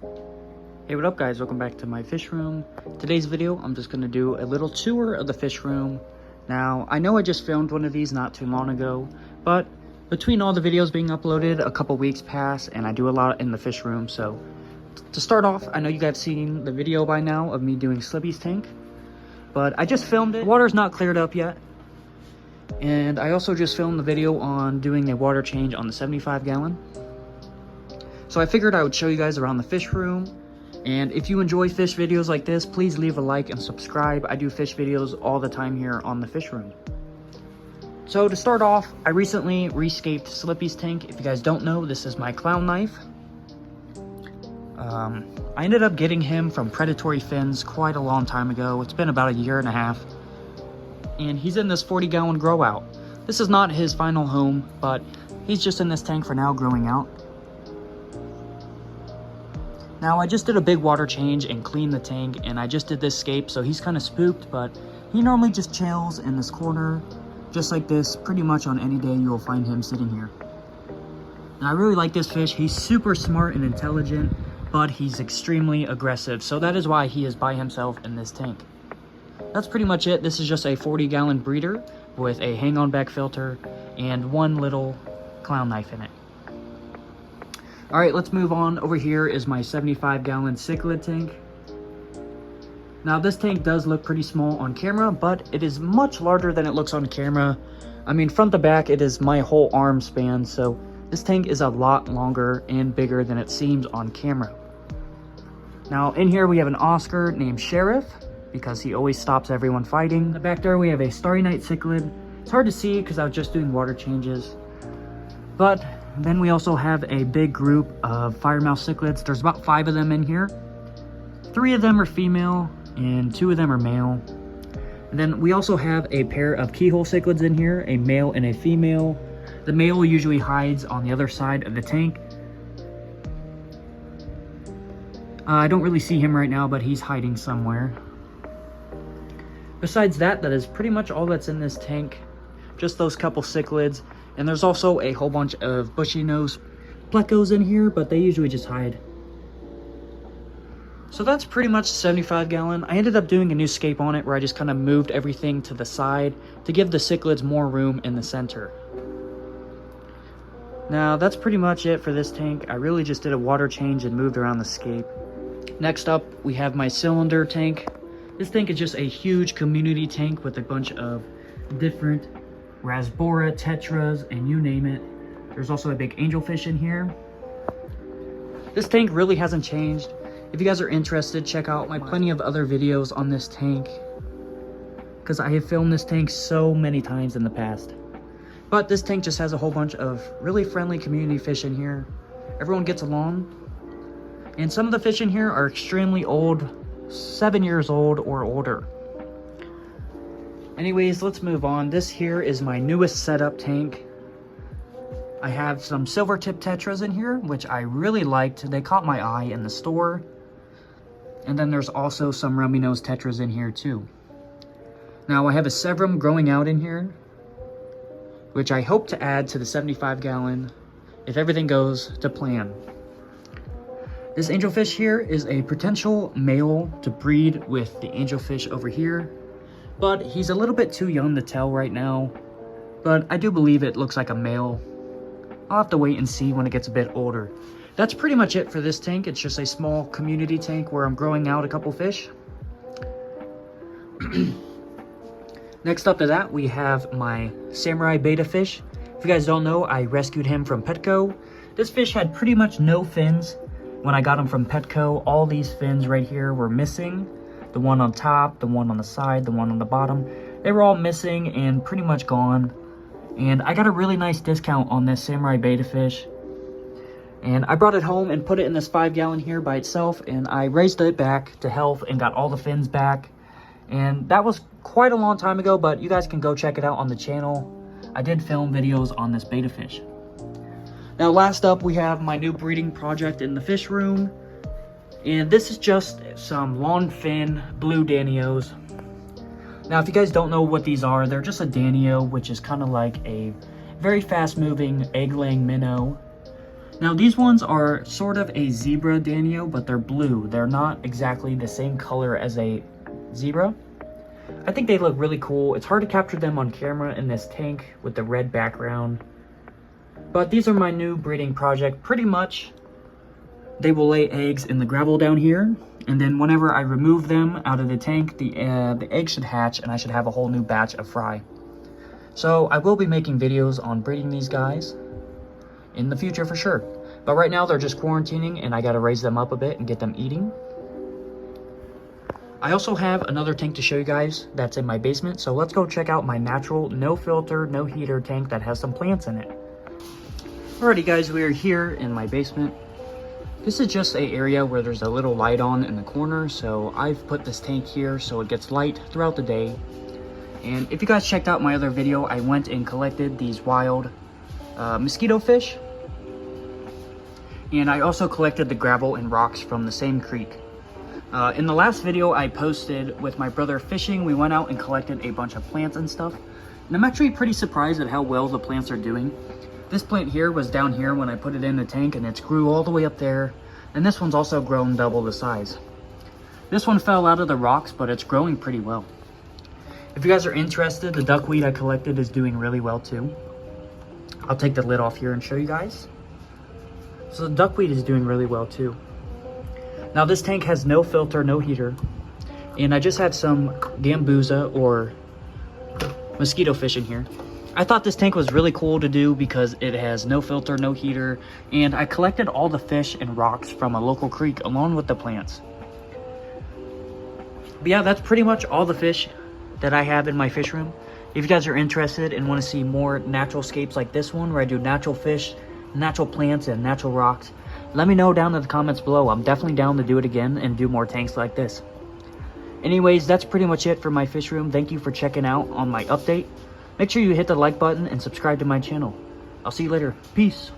Hey, what up guys, welcome back to my fish room. Today's video, I'm just gonna do a little tour of the fish room. Now, I know I just filmed one of these not too long ago, but between all the videos being uploaded, a couple weeks pass and I do a lot in the fish room. So to start off, I know you guys have seen the video by now of me doing Slippy's tank, but I just filmed it. The water's not cleared up yet. And I also just filmed the video on doing a water change on the 75 gallon. So I figured I would show you guys around the fish room. And if you enjoy fish videos like this, please leave a like and subscribe. I do fish videos all the time here on the fish room. So to start off, I recently rescaped Slippy's tank. If you guys don't know, this is my clown knife. I ended up getting him from Predatory Fins quite a long time ago. It's been about a year and a half. And he's in this 40-gallon grow out. This is not his final home, but he's just in this tank for now, growing out. Now, I just did a big water change and cleaned the tank, and I just did this scape, so he's kind of spooked, but he normally just chills in this corner, just like this. Pretty much on any day, you'll find him sitting here. Now, I really like this fish. He's super smart and intelligent, but he's extremely aggressive, so that is why he is by himself in this tank. That's pretty much it. This is just a 40-gallon breeder with a hang-on back filter and one little clown knife in it. All right, let's move on. Over here is my 75-gallon cichlid tank. Now, this tank does look pretty small on camera, but it is much larger than it looks on camera. I mean, front to back, it is my whole arm span, so this tank is a lot longer and bigger than it seems on camera. Now, in here we have an Oscar named Sheriff, because he always stops everyone fighting. In the back there, we have a Starry Night cichlid. It's hard to see because I was just doing water changes. But then we also have a big group of firemouth cichlids. There's about 5 of them in here. 3 of them are female and 2 of them are male. And then we also have a pair of keyhole cichlids in here, a male and a female. The male usually hides on the other side of the tank. I don't really see him right now, but he's hiding somewhere. Besides that, that is pretty much all that's in this tank. Just those couple cichlids. And there's also a whole bunch of bushy nose plecos in here, but they usually just hide. So that's pretty much 75 gallon. I ended up doing a new scape on it where I just kind of moved everything to the side to give the cichlids more room in the center. Now that's pretty much it for this tank. I really just did a water change and moved around the scape. Next up, we have my cylinder tank. This tank is just a huge community tank with a bunch of different Rasbora, tetras, and you name it. There's also a big angelfish in here. This tank really hasn't changed. If you guys are interested, check out my plenty of other videos on this tank, because I have filmed this tank so many times in the past. But this tank just has a whole bunch of really friendly community fish in here. Everyone gets along. And some of the fish in here are extremely old, 7 years old or older. Anyways, let's move on. This here is my newest setup tank. I have some silver tip tetras in here, which I really liked. They caught my eye in the store. And then there's also some rummy nose tetras in here too. Now I have a Severum growing out in here, which I hope to add to the 75 gallon if everything goes to plan. This angelfish here is a potential male to breed with the angelfish over here. But he's a little bit too young to tell right now. But I do believe it looks like a male. I'll have to wait and see when it gets a bit older. That's pretty much it for this tank. It's just a small community tank where I'm growing out a couple fish. Next up to that, we have my samurai betta fish. If you guys don't know, I rescued him from Petco. This fish had pretty much no fins when I got him from Petco. All these fins right here were missing. The one on top, the one on the side, the one on the bottom. They were all missing and pretty much gone. And I got a really nice discount on this samurai betta fish. And I brought it home and put it in this 5 gallon here by itself. And I raised it back to health and got all the fins back. And that was quite a long time ago, but you guys can go check it out on the channel. I did film videos on this betta fish. Now last up, we have my new breeding project in the fish room. And this is just some long fin blue Danios. Now, if you guys don't know what these are, they're just a Danio, which is kind of like a very fast moving egg laying minnow. Now these ones are sort of a zebra danio, but they're blue. They're not exactly the same color as a zebra. I think they look really cool. It's hard to capture them on camera in this tank with the red background. But these are my new breeding project. Pretty much, they will lay eggs in the gravel down here. And then whenever I remove them out of the tank, the eggs should hatch and I should have a whole new batch of fry. So I will be making videos on breeding these guys in the future for sure. But right now they're just quarantining and I gotta raise them up a bit and get them eating. I also have another tank to show you guys that's in my basement. So let's go check out my natural, no filter, no heater tank that has some plants in it. Alrighty guys, we are here in my basement. This is just an area where there's a little light on in the corner. So I've put this tank here so it gets light throughout the day. And if you guys checked out my other video, I went and collected these wild mosquito fish. And I also collected the gravel and rocks from the same creek. In the last video I posted with my brother fishing, we went out and collected a bunch of plants and stuff. And I'm actually pretty surprised at how well the plants are doing. This plant here was down here when I put it in the tank and it's grew all the way up there. And this one's also grown double the size. This one fell out of the rocks, but it's growing pretty well. If you guys are interested, the duckweed I collected is doing really well too. I'll take the lid off here and show you guys. So the duckweed is doing really well too. Now this tank has no filter, no heater. And I just had some gambusa or mosquito fish in here. I thought this tank was really cool to do because it has no filter, no heater, and I collected all the fish and rocks from a local creek along with the plants. But yeah, that's pretty much all the fish that I have in my fish room. If you guys are interested and want to see more natural scapes like this one, where I do natural fish, natural plants, and natural rocks, let me know down in the comments below. I'm definitely down to do it again and do more tanks like this. Anyways, that's pretty much it for my fish room. Thank you for checking out on my update. Make sure you hit the like button and subscribe to my channel. I'll see you later. Peace.